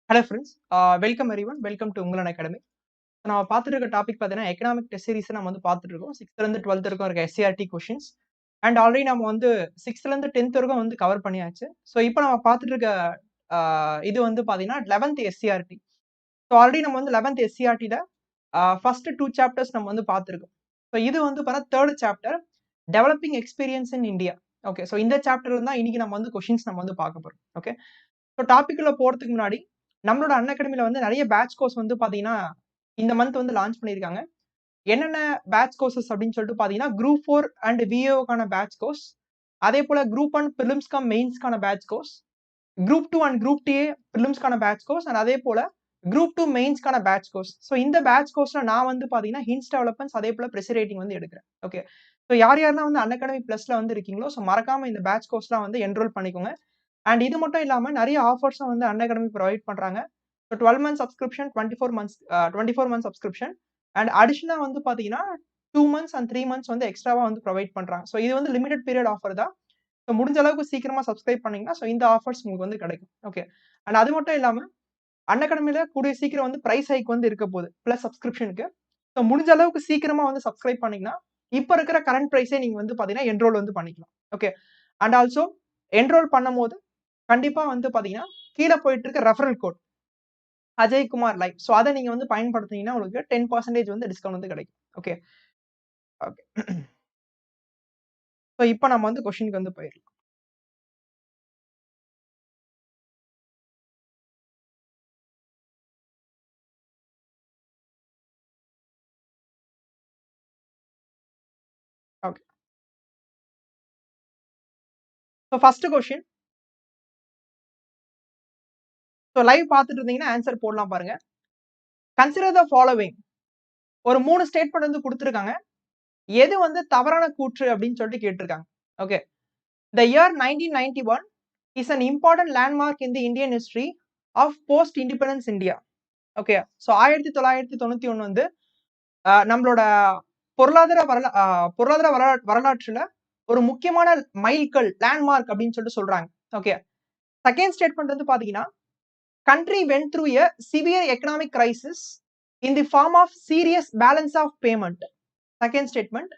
Hello friends, welcome everyone. Welcome to Unacademy. நம்ம பார்த்துட்டு இருக்க டாபிக் பார்த்தீங்கன்னா எக்கனாமிக் டெஸ்ட் சீரிஸ் நம்ம வந்து பார்த்துட்டு இருக்கோம். 6th இருந்து 12th வரைக்கும் இருக்க SCRT கொஷின்ஸ் அண்ட் ஆல்ரெடி நம்ம வந்து 6th இருந்து 10th வரைக்கும் வந்து கவர் பண்ணியாச்சு. ஸோ இப்போ நம்ம பார்த்துட்டு இருக்க இது வந்து பார்த்தீங்கன்னா 11th SCRT. ஸோ ஆல்ரெடி நம்ம வந்து 11th SCRTல ஃபர்ஸ்ட் 2 சாப்டர்ஸ் நம்ம வந்து பார்த்துருக்கோம். ஸோ இது வந்து பார்த்தா 3rd chapter developing experience in India. Okay, so இந்த சாப்டர் தான் இன்னைக்கு நம்ம வந்து கொஷின்ஸ் நம்ம வந்து பார்க்க போறோம். ஓகே, ஸோ டாபிக்குள்ள போறதுக்கு முன்னாடி நம்மளோட அன்அகாடமில வந்து நிறைய பேட்ச் கோர்ஸ் வந்து பாத்தீங்கன்னா இந்த மந்த் வந்து லான்ச் பண்ணியிருக்காங்க. என்னென்ன பேட்ச் கோர்சஸ் அப்படின்னு சொல்லிட்டு பாத்தீங்கன்னா குரூப் 4 அண்ட் விஏஓக்கான பேட்ச் கோர்ஸ், அதே போல குரூப் 1 பிலிம்ஸ்கான மெயின்ஸ்க்கான batch course, group 2 and group டிஏ பிலிம்ஸ்க்கான பேட்ச் கோர்ஸ் அண்ட் அதே போல குரூப் 2 மெயின்ஸ்க்கான பேட்ச் கோர்ஸ். ஸோ இந்த பேட்ச் கோர்ஸ்ல நான் வந்து பாத்தீங்கன்னா ஹின்ஸ் டெவலப்மெண்ட்ஸ் அதே போல ப்ரெஷர் ரேட்டிங் வந்து எடுக்கிறேன். ஓகே, ஸோ யார் யாரெல்லாம் வந்து அன்அகாடமி பிளஸ்ல வந்து இருக்கீங்களோ ஸோ மறக்காம இந்த பேட்ச் கோர்ஸ்லாம் வந்து என்ரோல் பண்ணிக்கோங்க. அண்ட் இது மட்டும் இல்லாம நிறைய ஆஃபர்ஸும் வந்து அன்அகாடமி ப்ரொவைட் பண்றாங்க. So 12 months subscription, 24 months subscription and அடிஷனலா வந்து பாத்தீங்கன்னா 2 months அண்ட் 3 months வந்து எக்ஸ்ட்ராவா வந்து ப்ரொவைட் பண்றாங்க. ஸோ இது வந்து லிமிடெட் பீரியட் ஆஃபர் தான். ஸோ முடிஞ்ச அளவுக்கு சீக்கிரமா சப்ஸ்கிரைப் பண்ணீங்கன்னா ஸோ இந்த ஆஃபர்ஸ் உங்களுக்கு வந்து கிடைக்கும். ஓகே, அண்ட் அது மட்டும் இல்லாம அன்அகாடமில கூடிய சீக்கிரம் வந்து பிரைஸ் ஹைக் வந்து இருக்க போகுது பிளஸ் சப்ஸ்கிரிப்ஷனுக்கு. ஸோ முடிஞ்ச அளவுக்கு சீக்கிரமா வந்து சப்ஸ்கிரைப் பண்ணீங்கன்னா இப்ப இருக்கிற கரண்ட் பிரைஸே நீங்க வந்து பாத்தீங்கன்னா என்ரோல் வந்து பண்ணிக்கலாம். ஓகே, அண்ட் ஆல்சோ என்ரோல் பண்ணும்போது கண்டிப்பா வந்து பாத்தீங்கன்னா கீழே போயிட்டு இருக்க referral code Ajaykumar live. So அதை நீங்க வந்து பயன்படுத்தினீங்கன்னா உங்களுக்கு 10% வந்து டிஸ்கவுண்ட் வந்து கிடைக்கும். ஓகே ஓகே, ஸோ இப்போ நம்ம வந்து கொஸ்டினுக்கு வந்து போயிடலாம். Okay, so first question. So live பார்த்துட்டு இருந்தீங்கன்னா ஆன்சர் போடலாம் பாருங்க. Consider the following. ஒரு 3 ஸ்டேட்மெண்ட் வந்து கொடுத்துருக்காங்க. எது வந்து தவறான கூற்று அப்படின்னு சொல்லிட்டு கேட்டிருக்காங்க. Okay, the year 1991 is an important landmark in the Indian history of post independence India. Okay, so 1991 வந்து நம்மளோட பொருளாதார வரலாற்றுல ஒரு முக்கியமான மைல்கல் லேண்ட்மார்க் அப்படின்னு சொல்லிட்டு சொல்றாங்க. ஓகே, செகண்ட் ஸ்டேட்மெண்ட் வந்து பாத்தீங்கன்னா country went through a severe economic crisis in the form of serious balance of payment. Second statement.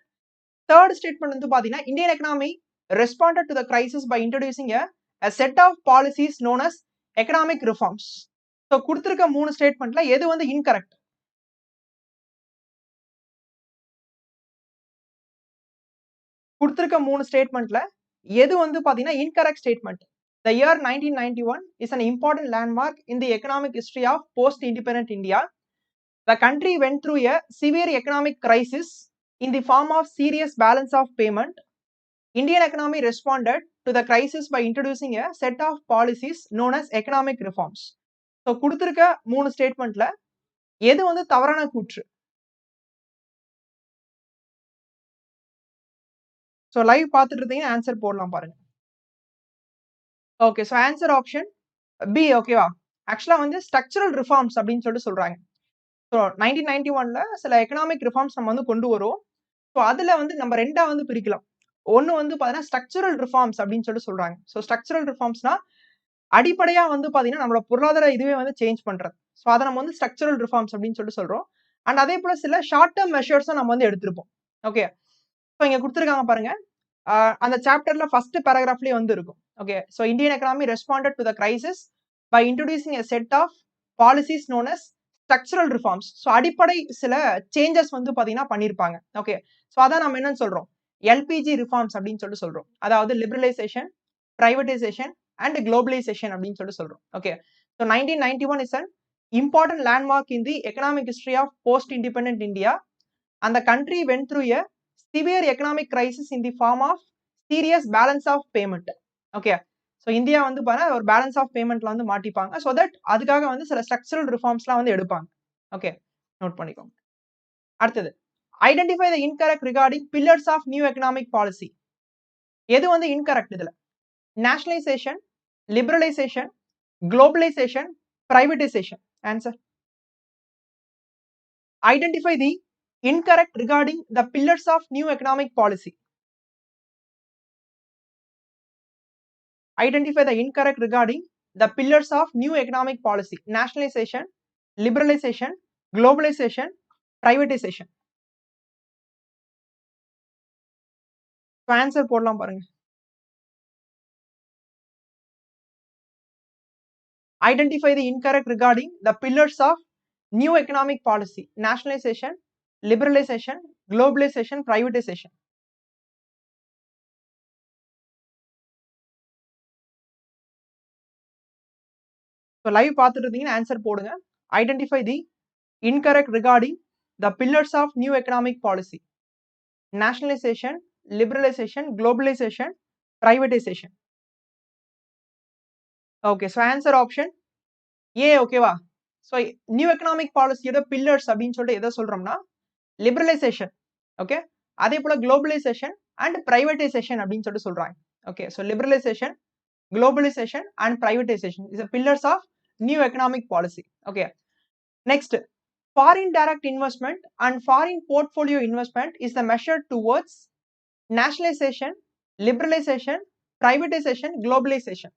Third statement வந்து பாத்தீங்கன்னா Indian economy responded to the crisis by introducing a set of policies known as economic reforms. So கொடுத்திருக்க 3 ஸ்டேட்மெண்ட்ல எது வந்து incorrect? கொடுத்திருக்க 3 ஸ்டேட்மெண்ட்ல எது வந்து பாத்தீங்கன்னா incorrect statement? The year 1991 is an important landmark in the economic history of post-independent India. The country went through a severe economic crisis in the form of serious balance of payment. Indian economy responded to the crisis by introducing a set of policies known as economic reforms. So கொடுத்திருக்க 3 ஸ்டேட்மெண்ட்ல எது வந்து தவறான கூற்று? So live பார்த்துட்டு இருந்தீங்கன்னா answer போடலாம் பாருங்க. Okay, so answer option B. ஓகேவா, ஆக்சுவலா வந்து ஸ்ட்ரக்சரல் ரிஃபார்ம்ஸ் அப்படின்னு சொல்லிட்டு சொல்றாங்க. ஸோ 1991ல சில எக்கனாமிக் ரிஃபார்ம்ஸ் நம்ம வந்து கொண்டு வருவோம். ஸோ அதுல வந்து நம்ம ரெண்டா வந்து பிரிக்கலாம். ஒன்னு வந்து பாத்தீங்கன்னா ஸ்ட்ரக்சரல் ரிஃபார்ம்ஸ் அப்படின்னு சொல்லிட்டு சொல்றாங்க. ஸோ ஸ்ட்ரக்சரல் ரிஃபார்ம்ஸ்னா அடிப்படையா வந்து பாத்தீங்கன்னா நம்மளோட பொருளாதார இதுவே வந்து சேஞ்ச் பண்றது. ஸோ அதை நம்ம வந்து ஸ்ட்ரக்சரல் ரிஃபார்ம்ஸ் அப்படின்னு சொல்லிட்டு சொல்றோம். அண்ட் அதே போல சில ஷார்ட் டேர்ம் மெஷர்ஸும் நம்ம வந்து எடுத்திருப்போம். ஓகே, ஸோ இங்க கொடுத்துருக்காங்க பாருங்க. அந்த சாப்டர்ல ஃபர்ஸ்ட் பேராகிராஃப்லயே வந்து இருக்கும். Okay, so Indian economy responded to the crisis by introducing a set of policies known as structural reforms. So அடிப்படை சில சேஞ்சஸ் வந்து பாத்தீங்கன்னா பண்ணிருப்பாங்க. ஓகே, ஸோ அதான் நம்ம என்னன்னு சொல்றோம், எல்பிஜி ரிஃபார்ம்ஸ் அப்படின்னு சொல்லிட்டு சொல்றோம். அதாவது லிபரலைசேஷன், பிரைவேடைசேஷன் அண்ட் குளோபலைசேஷன் அப்படின்னு சொல்லிட்டு சொல்றோம். Okay, so 1991 is an important landmark in the economic history of post independent India. And the country went through a severe economic crisis in the form of serious balance of payment. Okay, so India வந்து பாருங்க ஒரு balance of பேமெண்ட்ல வந்து மாட்டிப்பாங்க. So that அதுக்காக வந்து சில structural ரிஃபார்ம்ஸ்லாம் வந்து எடுப்பாங்க. ஓகே, நோட் பண்ணிக்கோங்க. அடுத்தது, identify the incorrect regarding pillars of new economic policy. எது வந்து இன்கரெக்ட் இதுல? Nationalization, liberalization, globalization, privatization. Answer. Identify the incorrect regarding the pillars of new economic policy. Identify the incorrect regarding the pillars of new economic policy. Nationalization, liberalization, globalization, privatization. So answer போடலாம் பாருங்க. Identify the incorrect regarding the pillars of new economic policy. Nationalization, liberalization, globalization, privatization. So live பார்த்துட்டு இருந்தீங்கன்னா answer போடுங்க. Identify the incorrect regarding the pillars of new economic policy. Nationalization, liberalization, globalization, privatization. Okay, so answer option A. Okay வா? So new economic policy யோட pillars அப்படின்னு சொல்லிட்டு எதை சொல்றோம்னா liberalization, okay, அதே போல globalization and privatization அப்படின்னு சொல்லிட்டு சொல்றாங்க. Okay, so liberalization, globalization and privatization is the pillars of new economic policy. Okay, next, foreign direct investment and foreign portfolio investment is the measure towards nationalization, liberalization, privatization, globalization.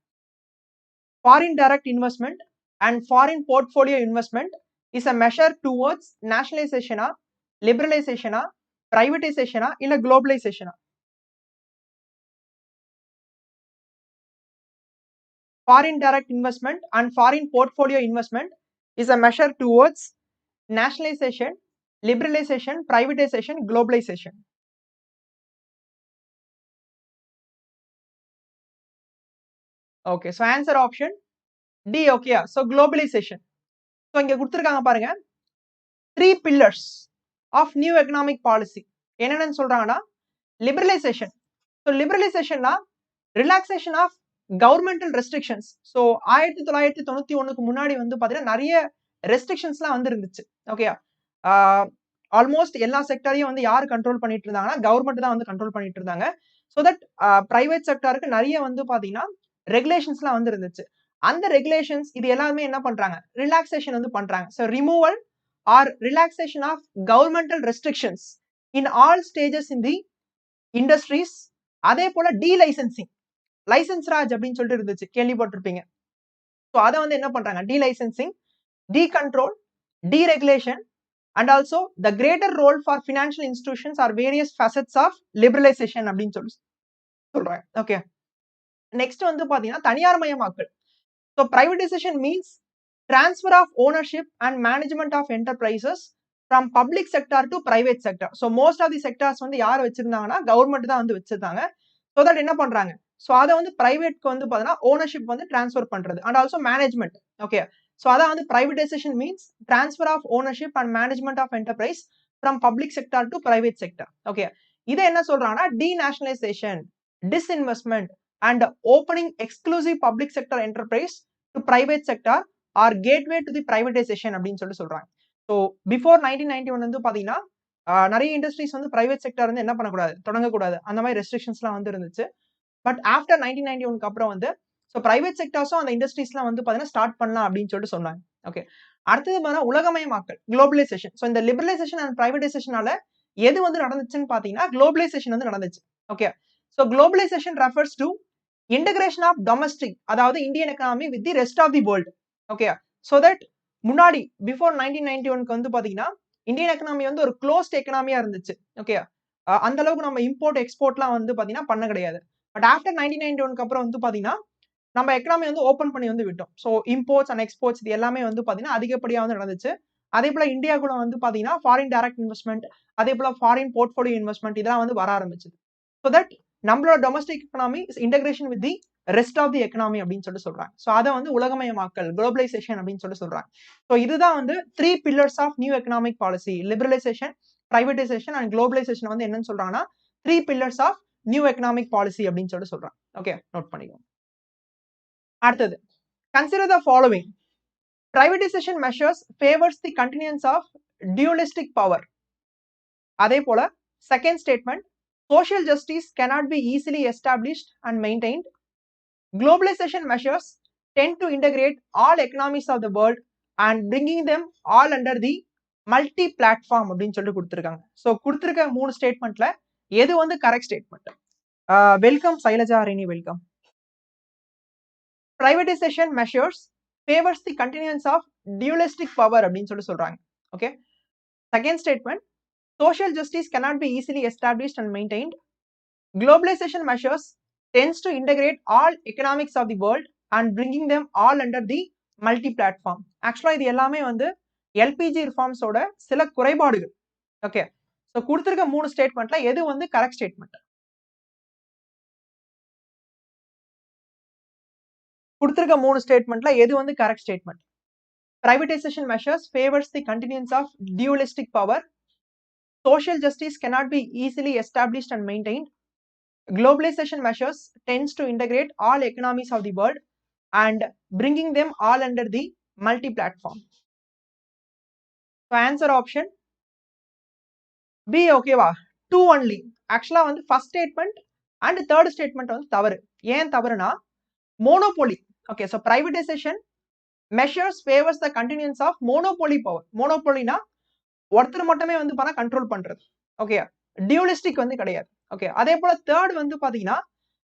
Foreign direct investment and foreign portfolio investment is a measure towards nationalization, liberalization, privatization, இல்ல globalization. Foreign direct investment and foreign portfolio investment is a measure towards nationalization, liberalization, privatization, globalization. Okay, so answer option D. Okay, so globalization. So இங்க கொடுத்திருக்காங்க பாருங்க, 3 pillars of new economic policy. என்னன்னு சொல்றாங்கன்னா liberalization. So liberalizationனா relaxation of governmental restrictions. So 1991க்கு முன்னாடி வந்து பாத்தீங்கன்னா நிறைய ரெஸ்ட்ரிக்ஷன்ஸ்லாம் வந்து இருந்துச்சு. ஓகே, ஆல்மோஸ்ட் எல்லா செக்டரையும் வந்து யார் கண்ட்ரோல் பண்ணிட்டு இருந்தாங்கன்னா கவர்மெண்ட் தான் வந்து கண்ட்ரோல் பண்ணிட்டு இருந்தாங்க. ஸோ தட் பிரைவேட் செக்டருக்கு நிறைய வந்து பாத்தீங்கன்னா ரெகுலேஷன்ஸ்லாம் வந்து இருந்துச்சு. அந்த ரெகுலேஷன்ஸ் இது எல்லாமே என்ன பண்றாங்க, ரிலாக்ஸேஷன் வந்து பண்றாங்க. So removal or relaxation of governmental restrictions in all stages in the industries. அதே போல டீலைசன்சிங், லைசன்ஸ் ராஜ் அப்படின்னு சொல்லிட்டு இருந்துச்சு, கேள்விப்பட்டிருப்பீங்க. ஸோ அதை வந்து என்ன பண்றாங்க, டீலைசன்சிங், டீகண்ட்ரோல், deregulation and also the greater role for financial institutions are various facets of liberalization அப்படின்னு சொல்லி சொல்றாங்க. ஓகே, நெக்ஸ்ட் வந்து பாத்தீங்கன்னா தனியார் மயமாக்கல். So privatization means transfer of ownership and management of enterprises from public sector to private sector. So most of the sectors வந்து யார் வச்சிருந்தாங்கன்னா government தான் வந்து வச்சிருந்தாங்க. So that என்ன பண்றாங்க, ஸோ அதை வந்து பிரைவேட்க்கு வந்து பாத்தீங்கன்னா ஓனர்ஷிப் வந்து டிரான்ஸ்ஃபர் பண்றது and also management. Okay, so அதான் வந்து privatization means transfer of ownership and management of enterprise from public sector to private sector. Okay, இதை என்ன சொல்றாங்கன்னா denationalization, disinvestment and opening exclusive public sector enterprise to private sector or gateway to the privatization அப்படின்னு சொல்லி சொல்றாங்க. So before 1991 வந்து பாத்தீங்கன்னா நிறைய industries வந்து பிரைவேட் செக்டர் வந்து என்ன பண்ணக்கூடாது, தொடங்கக்கூடாது, அந்த மாதிரி ரெஸ்ட்ரிக்ஷன்ஸ்லாம் வந்து இருந்துச்சு. பட் ஆஃப்டர் 1991க்கு அப்புறம் வந்து ஸோ பிரைவேட் செக்டர்ஸும் அந்த இண்டஸ்ட்ரீஸ்லாம் வந்து பாத்தீங்கன்னா ஸ்டார்ட் பண்ணலாம் அப்படின்னு சொல்லிட்டு சொன்னாங்க. ஓகே, அடுத்தது பார்த்தா உலகமயமாக்கல், குளோபலைசேஷன். ஸோ இந்த லிபரலைசேஷன் அண்ட் பிரைவேடைசேஷனால எது வந்து நடந்துச்சுன்னு பாத்தீங்கன்னா குளோபலைசேஷன் வந்து நடந்துச்சு. Okay, so globalisation refers to integration of domestic, அதாவது Indian economy with the rest of the world. Okay, so that முன்னாடி பிஃபோர் 1991க்கு வந்து பாத்தீங்கன்னா இந்தியன் எக்கனாமி வந்து ஒரு க்ளோஸ்ட் எக்கனாமியா இருந்துச்சு. ஓகே, அந்த அளவுக்கு நம்ம இம்போர்ட் எக்ஸ்போர்ட்லாம் வந்து பாத்தீங்கன்னா பண்ண கிடையாது. பட் ஆஃப்டர் 1991க்கு அப்புறம் வந்து பாத்தீங்கன்னா நம்ம எக்கனாமி வந்து ஓப்பன் பண்ணி வந்து விட்டோம். ஸோ இம்போர்ட்ஸ் அண்ட் எக்ஸ்போர்ட்ஸ் இது எல்லாமே வந்து பாத்தீங்கன்னா அதிகப்படியா வந்து நடந்துச்சு. அதே போல இந்தியாவுக்குள்ள வந்து பாத்தீங்கன்னா ஃபாரின் டைரக்ட் இன்வெஸ்ட்மெண்ட், அதே போல ஃபாரின் போர்ட்ஃபோலியோ இன்வெஸ்ட்மெண்ட் இதெல்லாம் வந்து வர ஆரம்பிச்சது. ஸோ தட் நம்மளோட domestic economy is integration with the rest of the economy அப்படின்னு சொல்லிட்டு சொல்றாங்க. ஸோ அதை வந்து உலகமயமாக்கல், குளோபலைசேஷன் அப்படின்னு சொல்லிட்டு சொல்றாங்க. ஸோ இதுதான் வந்து 3 pillars of new economic policy. Liberalization, privatization and globalization வந்து என்னன்னு சொல்றாங்கன்னா 3 pillars of new economic policy அப்படின்னு சொல்லிட்டு சொல்றாங்க. ஓகே, நோட் பண்ணிக்கோங்க. அடுத்தது, consider the following. privatization measures favors the continuance of dualistic power. அதே போல second statement, social justice cannot be easily established and maintained. Globalization measures tend to integrate all economies of the world and bringing them all under the multi platform அப்படின்னு சொல்லிட்டு கொடுத்திருக்காங்க. So கொடுத்திருக்க 3 ஸ்டேட்மெண்ட்ல எது வந்து correct statement? Welcome Shailaja Rennie, welcome. Privatization measures favors the continuance of dualistic power அப்படின்னு சொல்லி சொல்றாங்க. Okay. Second statement, social justice cannot be easily established and maintained. Globalization measures tends to integrate all economics of the world and bringing them all under the multi platform. ஆக்சுவலா இது எல்லாமே வந்து LPG ரிஃபார்ம்ஸோட சில குறைபாடுகள். Okay. So கொடுத்திருக்க 3 ஸ்டேட்மெண்ட்ல எது வந்து correct statement? கொடுத்திருக்க 3 ஸ்டேட்மெண்ட்ல எது வந்து correct statement? Privatization measures favors the continuance of dualistic power. Social justice cannot be easily established and maintained. Globalization measures tends to integrate all economies of the world and bringing them all under the multi-platform. So answer option B, ஓகேவா? 2 only. ஆக்சுவலா வந்து first statement and third statement வந்து தவறு. ஏன் தவறுனா monopoly. Okay. So privatisation measures favours the continuance of monopoly power. மோனோபோலினா ஒருத்தர் மட்டுமே வந்து பார்த்தா கண்ட்ரோல் பண்றது. ஓகே. டியூலிஸ்டிக் வந்து கிடையாது. ஓகே. அதே போல தேர்ட் வந்து பாத்தீங்கன்னா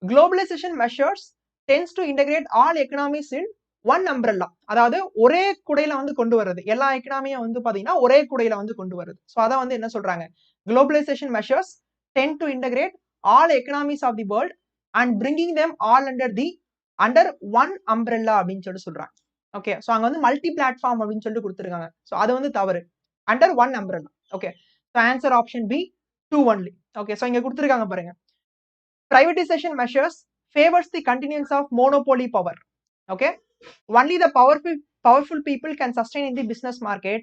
globalization measures tends to integrate all economies in one umbrella. அதாவது ஒரே குடையில வந்து கொண்டு வருது. எல்லா எக்கனாமியும் வந்து பாத்தீங்கன்னா ஒரே குடையில வந்து கொண்டு வருது. ஸோ அதான் வந்து என்ன சொல்றாங்க, globalization measures tend to integrate all economies of the world and bringing them all under one umbrella அப்படின்னு சொல்லி சொல்றாங்க. ஓகே. ஸோ அங்க வந்து மல்டி பிளாட்ஃபார்ம் அப்படின்னு சொல்லி கொடுத்துருக்காங்க. ஸோ அது வந்து தவறு. Under one umbrella. Okay. So answer option B 2 only. Okay. So இங்க கொடுத்துருக்காங்க பாருங்க, privatization measures favors the continuance of monopoly power. Okay, only the powerful people can sustain in the business market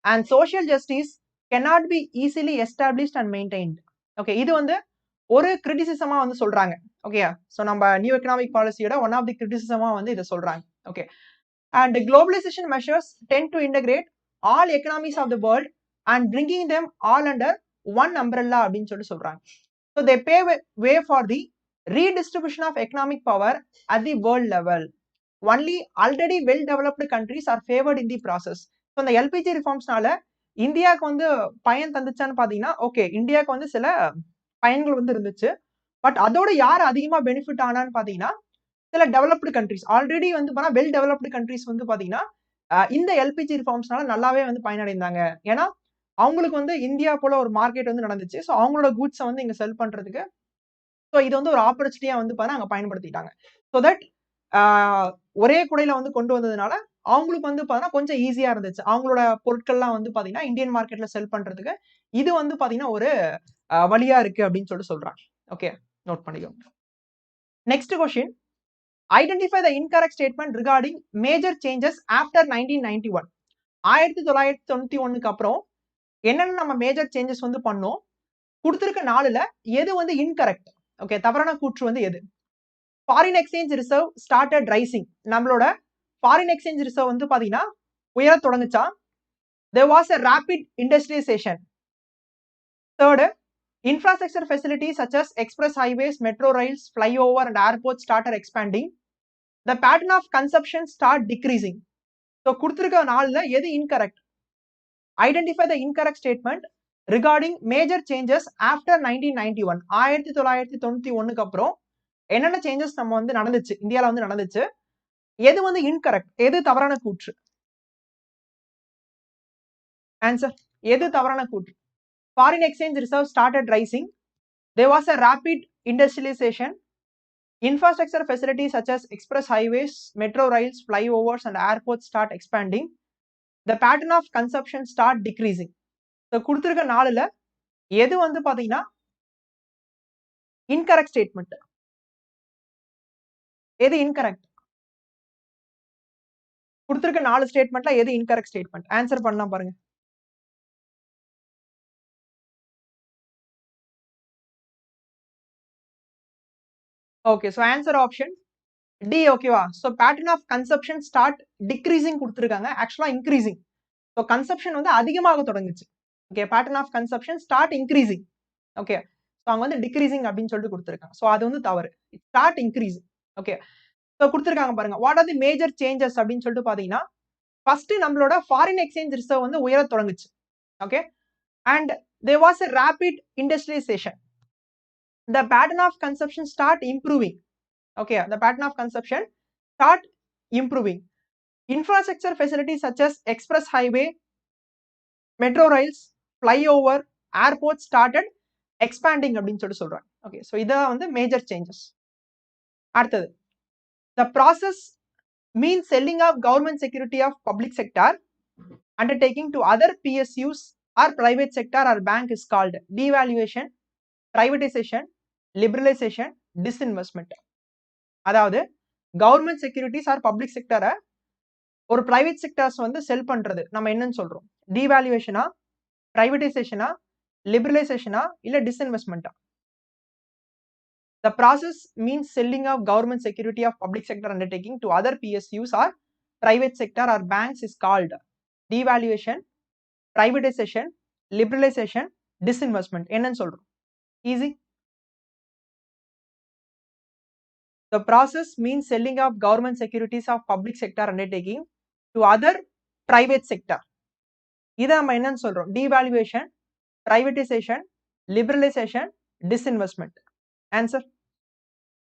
and social justice cannot be easily established and maintained. Okay, இது வந்து ஒரு கிரிட்டிசிசமா வந்து சொல்றாங்க. Okay. So நம்ம new economic பாலிசியோட one of the கிரிட்டிசிசமா வந்து இதை சொல்றாங்க. Okay. And globalization measures tend to integrate all economies of the world and bringing them all under one umbrella அப்படின்னு சொல்லி சொல்றாங்க. So they pave way for the redistribution of economic power at the world level. Only already well developed countries are favored in the process. So இந்த LPG ரிஃபார்ம்ஸ்னால இந்தியாவுக்கு வந்து பயன் தந்துச்சான்னு பாத்தீங்கன்னா, okay, இந்தியாவுக்கு வந்து சில பயன்கள் வந்து இருந்துச்சு. பட் அதோட யார் அதிகமா பெனிஃபிட் ஆனான்னு பாத்தீங்கன்னா சில டெவலப்டு கண்ட்ரிஸ். ஆல்ரெடி வந்து பார்த்தா வெல் டெவலப்டு கண்ட்ரிஸ் வந்து பாத்தீங்கன்னா இந்த எல்பிஜி ரிஃபார்ம்ஸ்னால நல்லாவே வந்து பயனடைந்தாங்க. ஏன்னா அவங்களுக்கு வந்து இந்தியா போல ஒரு மார்க்கெட் வந்து நடந்துச்சு. ஸோ அவங்களோட கூட்ஸை வந்து இங்க செல் பண்றதுக்கு ஸோ இது வந்து ஒரு ஆப்பர்ச்சுனிட்டியா வந்து பார்த்தா அங்க பயன்படுத்திட்டாங்க. ஸோ தட் ஒரே குடையில வந்து கொண்டு வந்ததுனால அவங்களுக்கு வந்து பார்த்தீங்கன்னா கொஞ்சம் ஈஸியா இருந்துச்சு. அவங்களோட பொருட்கள்லாம் வந்து பாத்தீங்கன்னா இந்தியன் மார்க்கெட்ல செல் பண்றதுக்கு இது வந்து பாத்தீங்கன்னா ஒரு வழியா இருக்கு அப்படின்னு சொல்லிட்டு சொல்றாங்க. ஓகே, நோட் பண்ணிக்கோங்க. Next question, identify the incorrect statement regarding major changes after 1991. 1991க்கு அப்புறம் என்னென்ன நம்ம மேஜர் சேஞ்சஸ் வந்து பண்ணோம், கொடுத்திருக்க 4ல எது வந்து இன்கரெக்ட்? ஓகே, தவறான கூற்று வந்து எது? Foreign exchange reserve started rising. நம்மளோட ஃபாரின் எக்ஸ்சேஞ்ச் ரிசர்வ் வந்து பாத்தீங்கன்னா உயர தொடங்குச்சா? there was a rapid industrialization. Third, infrastructure facilities such as express highways, metro rails, flyover and airports started expanding. The pattern of consumption start decreasing. So கொடுத்திருக்க 4ல எது incorrect? Identify the incorrect statement regarding major changes after 1991. 1991க்கு அப்புறம் என்னென்ன changes நம்ம வந்து நடந்துச்சு, இந்தியால வந்து நடந்துச்சு, எது வந்து இன்கரெக்ட், எது தவறான கூற்று? ஆன்சர், எது தவறான கூற்று? Foreign exchange reserve started rising. There was a rapid industrialization. Infrastructure facilities such as express highways, metro rails, flyovers and airports start expanding. The pattern of consumption start decreasing. So கொடுத்திருக்க 4ல எது வந்து பாத்தீங்கன்னா incorrect statement? எது incorrect? கொடுத்திருக்க 4 ஸ்டேட்மெண்ட்ல எது incorrect statement? Answer பண்ணலாம் பாருங்க. Okay, so answer option D ஓகேவா. So pattern of consumption start decreasing கொடுத்துருக்காங்க, ஆக்சுவலா இன்க்ரீசிங். ஸோ கன்சப்ஷன் வந்து அதிகமாக தொடங்குச்சு. Okay, pattern of consumption start increasing. Okay, so அவங்க வந்து டிக்ரீசிங் அப்படின்னு சொல்லிட்டு கொடுத்துருக்காங்க. ஸோ அது வந்து தவறு, ஸ்டார்ட் இன்க்ரீசிங். ஓகே, ஸோ கொடுத்துருக்காங்க பாருங்க, what are the major changes அப்படின்னு சொல்லிட்டு பாத்தீங்கன்னா, ஃபர்ஸ்ட் நம்மளோட ஃபாரின் எக்ஸ்சேஞ்ச் ரிசர்வ் வந்து உயர தொடங்குச்சு. Okay, and there was a rapid industrialization. The pattern of consumption start improving. Okay, the pattern of consumption start improving. Infrastructure facilities such as express highway, metro rails, flyover, airports started expanding அப்படின்னு சொல்லிட்டு சொல்றாங்க. Okay, so இதான் வந்து major changes. அடுத்தது, the process means selling of government security of public sector undertaking to other PSUs or private sector or bank is called devaluation, privatization, liberalization, disinvestment. அதாவது government securities R public செக்டரை ஒரு private sectors வந்து செல் பண்றது நம்ம என்னன்னு சொல்றோம்? டிவேல்யூவேஷனா, பிரைவேடைசேஷனா, லிபரலைசேஷனா, இல்ல டிஸ்இன்வெஸ்ட்மெண்டா? The process means selling of government security of public sector undertaking to other PSUs or private sector or banks is called devaluation, privatization, liberalization, disinvestment. என்னன்னு சொல்றோம்? Easy. The process means selling of government securities of public sector undertaking to other private sector. இதை நம்ம என்னன்னு சொல்றோம்? Devaluation, privatization, liberalization, disinvestment. Answer.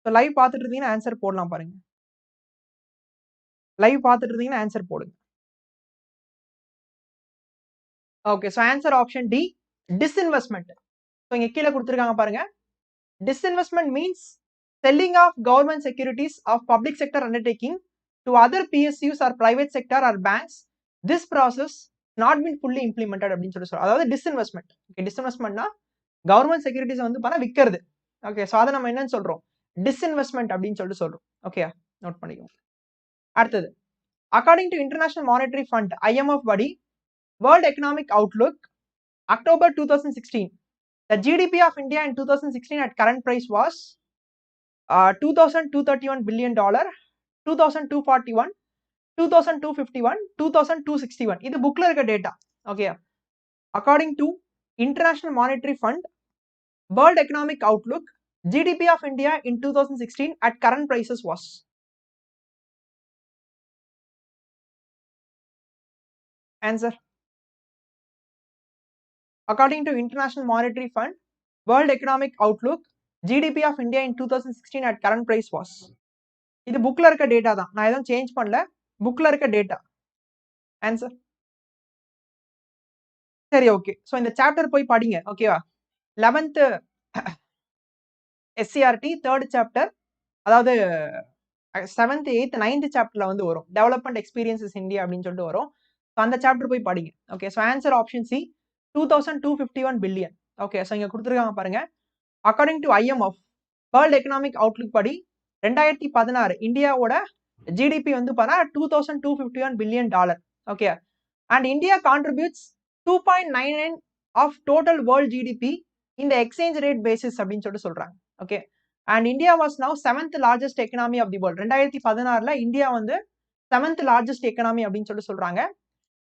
So live பார்த்துட்டு இருந்தீங்கன்னா answer போடலாம் பாருங்க. லைவ் பார்த்துட்டு இருந்தீங்கன்னா ஆன்சர் போடுங்க. Okay, so answer option D, disinvestment. So இங்க கீழே கொடுத்துருக்காங்க பாருங்க. Disinvestment means selling of government securities of public sector undertaking to other PSUs or private sector or banks. This process not been fully implemented அப்படின்னு சொல்லி சொல்றோம். அதாவது disinvestment. Okay, டிஸ்இன்வெஸ்ட்மெண்ட்னா government securities வந்து பண்ண விற்கிறது. ஓகே, ஸோ அதை நம்ம என்னன்னு சொல்றோம்? டிஸ்இன்வெஸ்ட்மெண்ட் அப்படின்னு சொல்லிட்டு சொல்றோம். ஓகே, நோட் பண்ணிக்கோங்க. அடுத்தது, according to international monetary fund IMF படி world economic Outlook October 2016, the GDP of India in 2016 at current price was $2,231 billion, 2,241, 2,251, 2,261. இது புக்ல இருக்க data. Okay, according to international monetary fund world economic Outlook GDP of India in 2016 at current prices was. Answer. According to International Monetary Fund, World Economic Outlook, GDP of India in 2016 at current price was. இது புக்ல இருக்க data தான், நான் எதுவும் change பண்ணல, புக்ல இருக்க data. Answer. சரி, ஓகே. ஸோ இந்த சாப்டர் போய் படிங்க. ஓகேவா? 11th SCRT 3rd சாப்டர், அதாவது 7th 8th 9th சாப்டர்ல வந்து வரும், டெவலப்மெண்ட் எக்ஸ்பீரியன்சஸ் இந்தியா அப்படின்னு சொல்லிட்டு வரும். ஸோ அந்த சாப்டர் போய் படிங்க. Okay, so answer option C, 2,251 billion. Okay, so இங்க கொடுத்துருக்காங்க பாருங்க. According to IMF world economic outlook படி 2016 இந்தியாவோட ஜிடிபி வந்து பார்த்தா $2,251 billion. Okay, and India contributes 2.99 of total world GDP இந்த எக்ஸ்சேஞ்ச் ரேட் பேசிஸ் அப்படின்னு சொல்லிட்டு சொல்றாங்க. Okay, and India was now 7th largest economy of the world. 2016 India வந்து 7th largest economy அப்படின்னு சொல்லிட்டு சொல்றாங்க.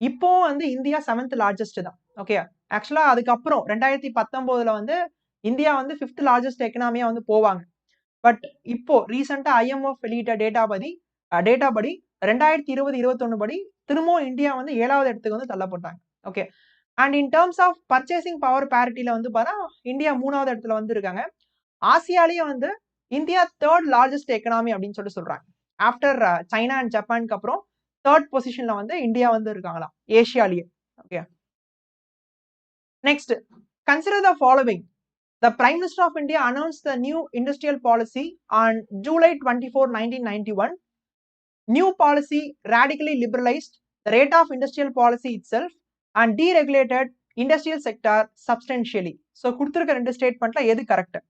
இப்போ வந்து இந்தியா 7th லார்ஜஸ்ட் தான். ஓகே, ஆக்சுவலா அதுக்கப்புறம் 2019 வந்து இந்தியா வந்து 5th லார்ஜஸ்ட் எக்கனாமியா வந்து போவாங்க. பட் இப்போ ரீசெண்டா IMF வெளியிட்ட டேட்டா படி 2020-21 படி திரும்பவும் இந்தியா வந்து 7வது இடத்துக்கு வந்து தள்ளப்பட்டாங்க. Okay, and in terms of purchasing power பேரிட்டில வந்து பார்த்தா இந்தியா 3வது இடத்துல வந்து இருக்காங்க. ஆசியாலேயே வந்து இந்தியா 3rd லார்ஜஸ்ட் எக்கனாமி அப்படின்னு சொல்லிட்டு சொல்றாங்க. ஆஃப்டர் சைனா அண்ட் ஜப்பானுக்கு அப்புறம் 3rd பொசிஷன்ல வந்து இந்தியா வந்து இருக்காங்களாம் ஏசியாலேயே. Okay, next, consider the following. The Prime Minister of India announced the new industrial policy on July 24, 1991. New policy radically liberalized the rate of industrial policy itself and deregulated industrial sector substantially. So, கொடுத்திருக்க ரெண்டு ஸ்டேட்மெண்ட்ல எது correct?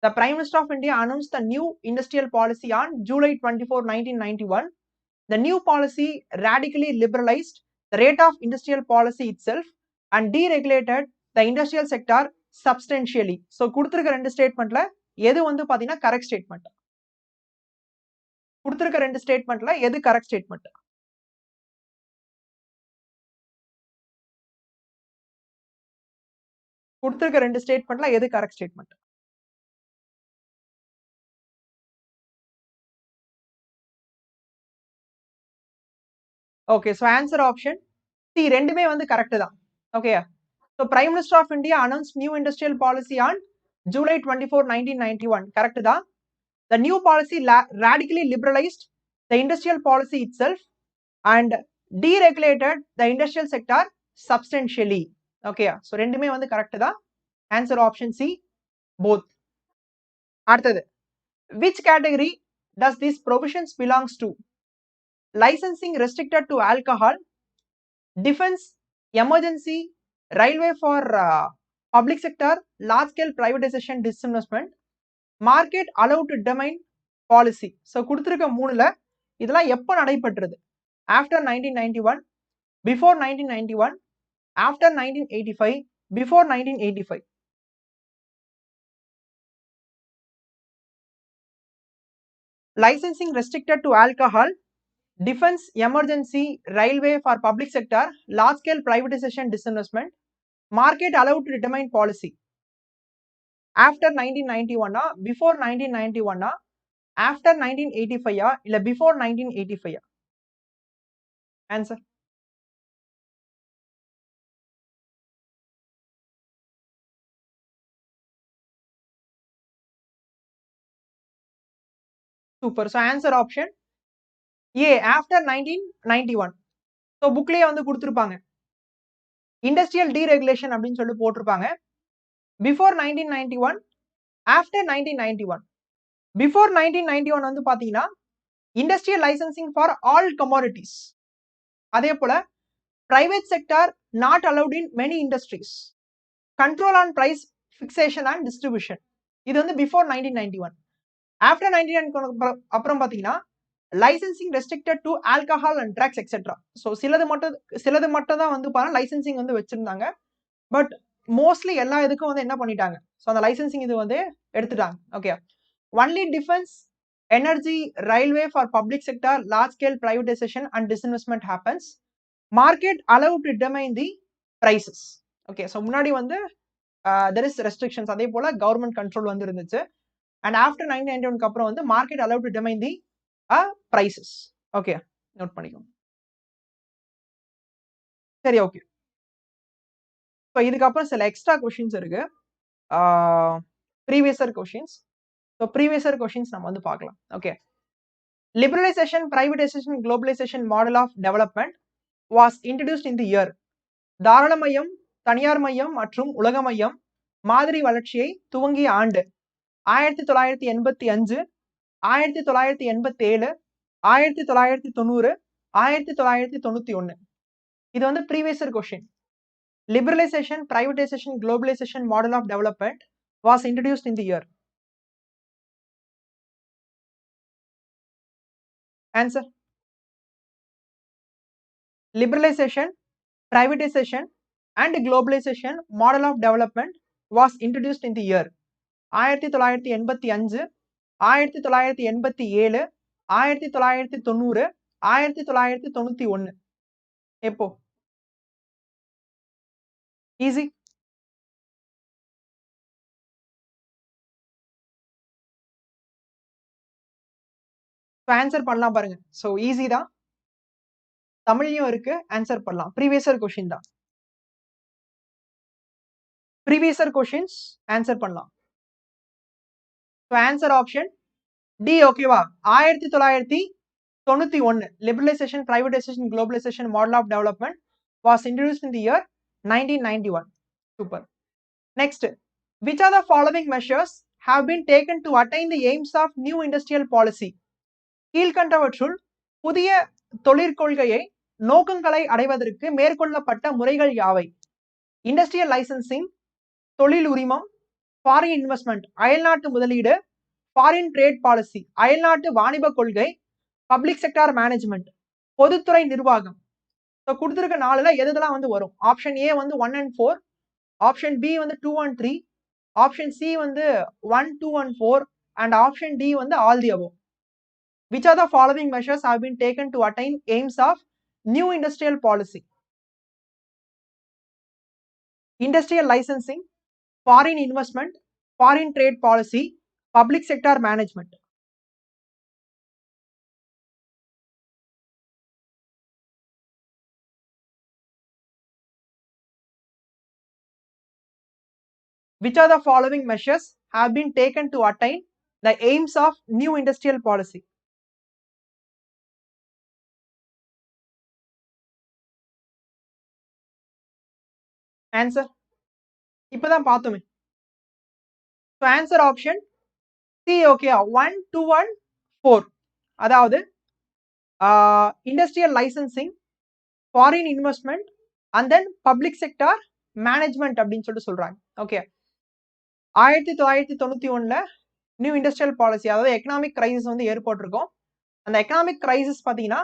The Prime Minister of India announced the new industrial policy on July 24, 1991. The new policy radically liberalized the rate of industrial policy itself and deregulated the industrial sector substantially. So கொடுத்திருக்க ரெண்டு ஸ்டேட்மெண்ட்ல எது வந்து பாத்தீங்கன்னா correct statement? கொடுத்திருக்க ரெண்டு ஸ்டேட்மெண்ட்ல எது கரெக்ட் ஸ்டேட்மெண்ட்? கொடுத்திருக்க ரெண்டு ஸ்டேட்மெண்ட்ல எது correct statement? Okay, so answer option C, ரெண்டுமே வந்து கரெக்ட் தான். Okay, so prime minister of India announce new industrial policy on July 24, 1991. Correct தான். The new policy radically liberalized the industrial policy itself and deregulated the industrial sector substantially. Okay, so ரெண்டுமே வந்து correct தான். Answer option C, both. அடுத்தது, which category does these provisions belongs to? Licensing restricted to alcohol, defense, emergency, railway for public sector, large scale privatization, disinvestment, market allowed to domain policy. So கொடுத்திருக்க மூணுல இதெல்லாம் எப்ப நடைபெற்றது? After 1991, before 1991, after 1985, before 1985. Licensing restricted to alcohol, defense, emergency, railway for public sector, large scale privatization, disinvestment, market allowed to determine policy. After 1991, before 1991, after 1985, இல்ல before 1985? Answer. Super. So answer option A, after 1991. So bookலயே வந்து கொடுத்திருப்பாங்க, industrial deregulation அப்படின்னு சொல்லி போட்டிருப்பாங்க. Before 1991, after 1991. Before 1991 வந்து பாத்தீங்கன்னா industrial licensing for all commodities. அதே போல private sector not allowed in many industries, control on price fixation and distribution. இது வந்து பிஃபோர் 1991. ஆஃப்டர் 1991 அப்புறம் பாத்தீங்கன்னா licensing restricted to alcohol and drugs etcetera. So சிலது மட்டும் தான் வந்து பாருங்க லைசன்சிங் வந்து வச்சிருந்தாங்க. பட் மோஸ்ட்லி எல்லா இதுக்கும் வந்து என்ன பண்ணிட்டாங்க, ஸோ அந்த லைசன்சிங் இது வந்து எடுத்துட்டாங்க. Okay, only defence, energy, railway for public sector, large scale privatisation and disinvestment happens, market allowed to determine the prices. Okay, so முன்னாடி வந்து தெர் இஸ் ரெஸ்ட்ரிக்ஷன்ஸ், அதே போல கவர்மெண்ட் கண்ட்ரோல் வந்து இருந்துச்சு. அண்ட் ஆஃப்டர் 1991 அப்புறம் வந்து market allowed to determine the prices. Okay, note பண்ணிக்கோங்க. சரி, ஓகே. ஸோ இதுக்கப்புறம் சில எக்ஸ்ட்ரா கொஷின்ஸ் இருக்கு, previous year questions. So previous year questions நம்ம வந்து பார்க்கலாம். Okay, liberalization, privatization, globalization model of development was introduced in the year. தாராள மையம், தனியார் மையம் மற்றும் உலக மையம் மாதிரி வளர்ச்சியை துவங்கிய ஆண்டு 1985, 1987, 1990, 1991. இது வந்து previous year question. Liberalization, privatization, globalization model of development was introduced in the year. Answer. Liberalization, privatization and globalization model of development was introduced in the year 1985, 1987, 1990, 1991. எப்போ? ஈஸி. ஆன்சர் பண்ணலாம் பாருங்க. ஸோ ஈஸி தான், தமிழ்லயும் இருக்கு, ஆன்சர் பண்ணலாம். Previous year question தான், previous year questions answer பண்ணலாம். So answer option D. ஓகேவா? 1991 liberalization, privatization, globalization model of development was introduced in the year 1991. Super. Next, which are the following measures have been taken to attain the aims of new industrial policy? கீழ்கண்டவற்றுள் புதிய தொழிற்கொள்கையை நோக்கங்களை அடைவதற்கு மேற்கொள்ளப்பட்ட முறைகள் யாவை? Industrial licensing, தொழில் உரிமம், foreign investment அயல்நாட்டு முதலீடு, ஃபாரின் ட்ரேட் பாலிசி அயல்நாட்டு வாணிப கொள்கை, பப்ளிக் செக்டார் மேனேஜ்மெண்ட் பொதுத்துறை நிர்வாகம். ஸோ கொடுத்துருக்க நாலுல எதுலாம் வந்து வரும்? ஆப்ஷன் ஏ வந்து 1 and 4, ஆப்ஷன் பி வந்து 2 and 3, ஆப்ஷன் சி வந்து 1, 2 and 4 அண்ட் ஆப்ஷன் டி வந்து all the above. Which are the following measures have been taken to attain aims of new industrial policy? Industrial licensing, foreign investment, foreign trade policy, public sector management. Which are the following measures have been taken to attain the aims of new industrial policy? Answer. இப்பதான் பார்த்தோமே. So answer option C. Okay, 1, 2, 1, 4. அதாவது industrial licensing, foreign investment, and then public sector management அப்படின்னு சொல்லிட்டு சொல்றாங்க. Okay, 1991ல new industrial policy, அதாவது economic crisis வந்து ஏற்பட்டிருக்கும். அந்த எக்கனாமிக் கிரைசிஸ் பாத்தீங்கன்னா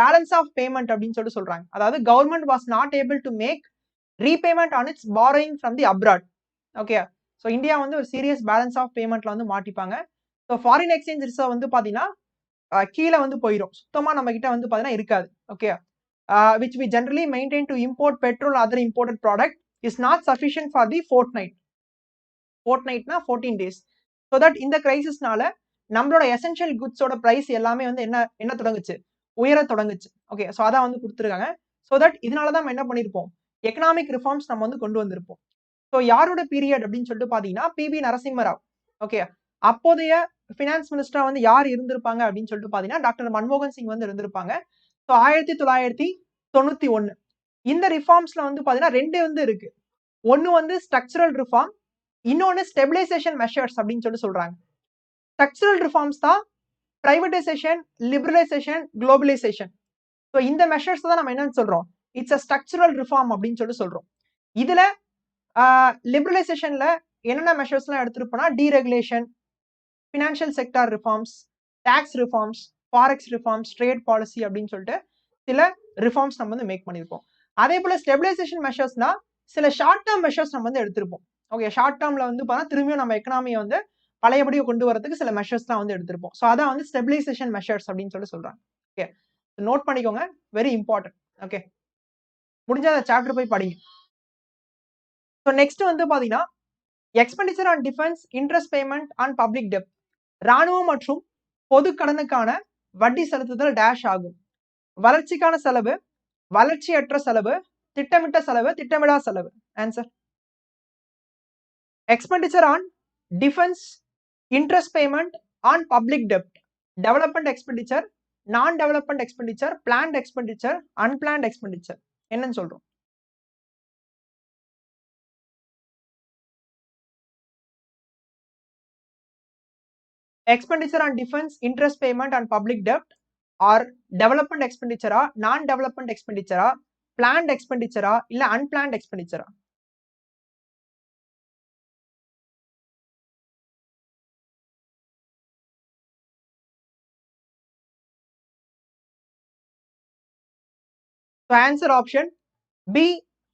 பேலன்ஸ் ஆஃப் பேமெண்ட் அப்படின்னு சொல்லிட்டு சொல்றாங்க. அதாவது government was not able to make repayment on its borrowing from the abroad. Okay, so India வந்து ஒரு சீரியஸ் பேலன்ஸ் ஆஃப் பேமெண்ட்ல வந்து மாட்டிப்பாங்க. ஸோ ஃபாரின் எக்ஸ்சேஞ்ச் ரிசர்வ் வந்து பாத்தீங்கன்னா கீழே வந்து போயிடும், சுத்தமா நம்ம கிட்ட வந்து பாத்தீங்கன்னா இருக்காது. Okay, which we generally maintain to import petrol or other imported product is not sufficient for the fortnight. Fortnightனா 14 days. So that இந்த கிரைசிஸ்னால நம்மளோட எசென்ஷியல் குட்ஸோட பிரைஸ் எல்லாமே வந்து என்ன தொடங்குச்சு, உயர தொடங்குச்சு. ஓகே, ஸோ அதான் வந்து கொடுத்துருக்காங்க. ஸோ தட் இதனால தான் நம்ம என்ன பண்ணிருப்போம், எக்கனாமிக் ரிஃபார்ம்ஸ் நம்ம வந்து கொண்டு வந்திருப்போம். ஸோ யாரோட பீரியட் அப்படின்னு சொல்லிட்டு பாத்தீங்கன்னா பிபி நரசிம்மராவ். ஓகே, அப்போதைய ஃபினான்ஸ் மினிஸ்டரா வந்து யார் இருந்திருப்பாங்க அப்படின்னு சொல்லிட்டு பாத்தீங்கன்னா டாக்டர் மன்மோகன் சிங் வந்து இருந்திருப்பாங்க. ஸோ 1991 இந்த ரிஃபார்ம்ஸ்ல வந்து பாத்தீங்கன்னா ரெண்டு வந்து இருக்கு. ஒன்னு வந்து ஸ்ட்ரக்சரல் ரிஃபார்ம், இன்னொன்னு ஸ்டெபிலைசேஷன் மெஷர்ஸ் அப்படின்னு சொல்லி சொல்றாங்க. ஸ்ட்ரக்சரல் ரிஃபார்ம்ஸ் தான் பிரைவேடைசேஷன், லிபரலைசேஷன், குளோபலைசேஷன். ஸோ இந்த மெஷர்ஸ் தான் நம்ம என்னன்னு சொல்றோம், இட்ஸ் அ ஸ்ட்ரக்சரல் ரிஃபார்ம் அப்படின்னு சொல்லி சொல்றோம். இதுல லிபரலைசேஷன்ல என்னென்ன மெஷர்ஸ்லாம் எடுத்திருப்போம்னா deregulation, financial sector reforms, tax reforms, forex reforms, trade policy அப்படின்னு சொல்லிட்டு சில ரிஃபார்ம்ஸ் நம்ம வந்து மேக் பண்ணியிருப்போம். அதே போல ஸ்டெபிலைசேஷன் மெஷர்ஸ்னா சில ஷார்ட் டேர்ம் மெஷர்ஸ் நம்ம வந்து எடுத்திருப்போம். ஓகே, ஷார்ட் டேர்ம்ல வந்து பார்த்தா திரும்பியும் நம்ம எக்கனாமியை வந்து பழையபடியை கொண்டு வரதுக்கு சில மெஷர்ஸ் தான் வந்து எடுத்திருப்போம். ஸோ அதான் வந்து ஸ்டெபிலைசேஷன் மெஷர்ஸ் அப்படின்னு சொல்லி சொல்றாங்க. ஓகே, நோட் பண்ணிக்கோங்க, வெரி இம்பார்ட்டன்ட். ஓகே, முடிஞ்ச அந்த சாப்டர் போய் படிங்க. ஸோ நெக்ஸ்ட் வந்து பாத்தீங்கன்னா expenditure on defence, interest payment on public டெப்ட். ராணுவம் மற்றும் பொது கடனுக்கான வட்டி செலுத்துதல் டேஷ் ஆகும். வளர்ச்சிக்கான செலவு, வளர்ச்சியற்ற செலவு, திட்டமிட்ட செலவு, திட்டமிடா செலவு. Answer. Expenditure on defence, interest payment on public டெப்ட், development expenditure, non development expenditure, planned expenditure, unplanned expenditure. என்னன்னு சொல்றோம்? Expenditure on defence, interest payment on public டெப்ட் ஆர் டெவலப்மெண்ட் எக்ஸ்பெண்டிச்சரா, நான் டெவலப்மெண்ட் எக்ஸ்பெண்டிச்சரா, பிளான்ட் எக்ஸ்பெண்டிச்சரா, இல்ல அன்பிளான்ட் எக்ஸ்பெண்டிச்சரா? So answer option B,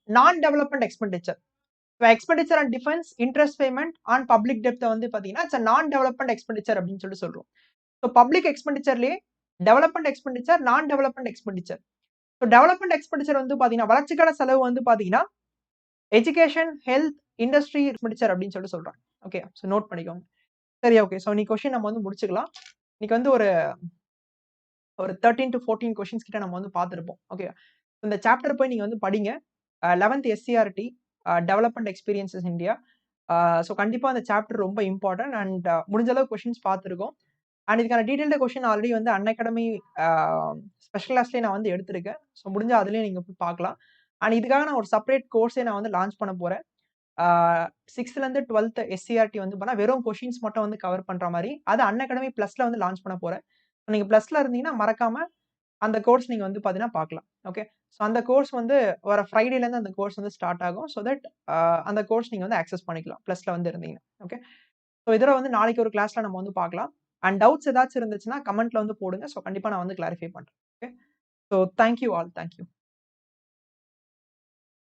non-development expenditure. So expenditure on defense, interest payment on public debt வந்து பாத்தீங்கன்னா it's a non-development expenditure அப்படின்னு சொல்லி சொல்றோம். So public expenditureலயே development expenditure, non-development expenditure. So development expenditure வந்து பாத்தீங்கன்னா வளர்ச்சிக்கான செலவு வந்து பாத்தீங்கன்னா education, health, industry expenditure அப்படின்னு சொல்லி சொல்றாங்க. ஓகே, ஸோ நோட் பண்ணிக்கோங்க. சரி, ஓகே, ஸோ நீ கொஸ்டின் நம்ம வந்து முடிச்சுக்கலாம். இன்னைக்கு வந்து ஒரு 13 to 14 கொஸ்டின்ஸ் கிட்ட நம்ம வந்து பார்த்துருப்போம். ஓகே, இந்த சாப்டர் போய் நீங்க வந்து படிங்க. 11th SCRT development experiences India. So கண்டிப்பா அந்த சாப்டர் ரொம்ப இம்பார்ட்டன்ட் அண்ட் முடிஞ்ச அளவு கொஸ்டின்ஸ் பார்த்துருக்கோம். அண்ட் இதுக்கான டீடைல்டு கொஸ்டின் ஆல்ரெடி வந்து அன்அகாடமி ஸ்பெஷல் கிளாஸ்லேயே நான் வந்து எடுத்திருக்கேன். ஸோ முடிஞ்சா அதுலேயே நீங்கள் போய் பார்க்கலாம். அண்ட் இதுக்காக நான் ஒரு செப்பரேட் கோர்ஸே நான் வந்து லான்ச் பண்ண போகிறேன். 6th-லேருந்து 12th SCRT வந்து பண்ணால் வெறும் கொஷின்ஸ் மட்டும் வந்து கவர் பண்ணுற மாதிரி அது அன்அகாடமி ப்ளஸில் வந்து லான்ச் பண்ண போகிறேன். நீங்கள் ப்ளஸில் இருந்தீங்கன்னா மறக்காமல் அந்த கோர்ஸ் நீங்கள் வந்து பார்த்தீங்கன்னா பார்க்கலாம். ஓகே, ஸோ அந்த கோர்ஸ் வந்து வர ஃப்ரைடேலேருந்து அந்த கோர்ஸ் வந்து ஸ்டார்ட் ஆகும். ஸோ தட் அந்த கோர்ஸ் நீங்கள் வந்து ஆக்சஸ் பண்ணிக்கலாம் ப்ளஸில் வந்து இருந்தீங்கன்னா. ஓகே, ஸோ இதில் வந்து நாளைக்கு ஒரு கிளாஸில் நம்ம வந்து பார்க்கலாம். அண்ட் டவுட்ஸ் ஏதாச்சும் இருந்துச்சுன்னா கமெண்ட்ல வந்து போடுங்க. ஸோ கண்டிப்பாக நான் வந்து கிளாரிஃபை பண்ணுறேன். Okay, so thank you all, thank you.